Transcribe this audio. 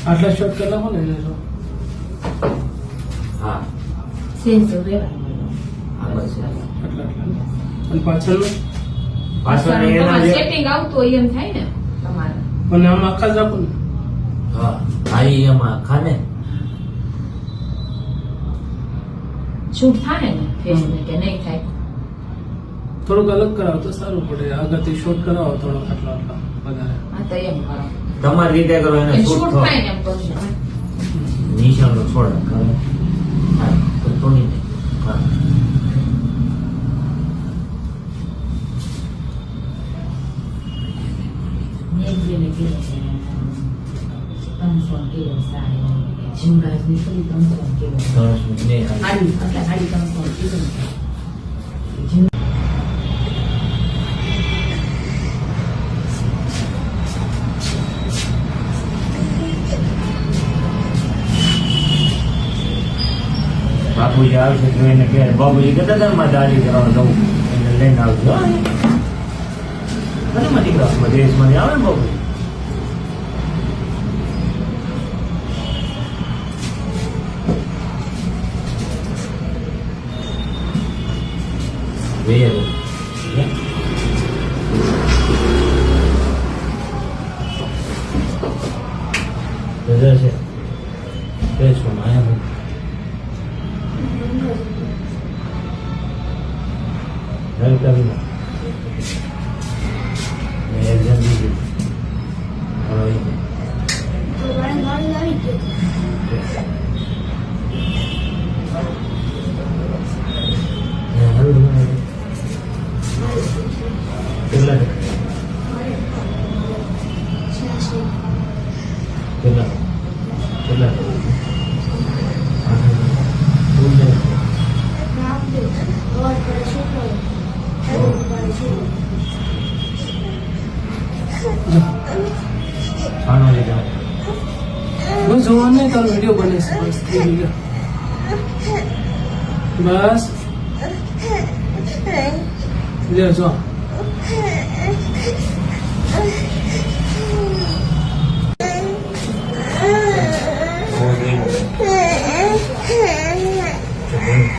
આટલા શોટ કેટલા કોને એને તો હા સેન્સ રેવા આ બસ આટલા અને પાછળનું પાછળ એના જે સેટિંગ આવતું હોય એમ થાય ને તમારે અને આમ આખા જ આપો ને હા આઈ એમાં ખાને શૂટ થાય ને ફેસ ને કે નહીં થાય થોડુંક અલગ કરાવો તો સારું પડે આગળથી શોટ કરાવો થોડોક આટલા આટલા વધારે હા તો એમ કરો તમારી રીતે કરો એને એમ શૂટ શૂટ થાય ને એમ કરજો નિશાનો છોડ કરે હા તો તોડી દે હા નેજીને કીધું છે 300 કિલો સારી જીવરાજની થોડી 300 કિલો ને સાડી એટલે સાડી 300 કિલો બાપુજી આવશે તો એને કહે બાપુજી કેટલા માં દાડી કરવા જવું એને લઈને આવજો અને માં દીકરા દેશમાં આવે ને બાપુજી વેરો છે દેશમાં આવ્યા Welcome. Exam did. બસ જોવાનું નહીં તારો વિડીયો બને છે બસ થઈ ગયો બસ લે જો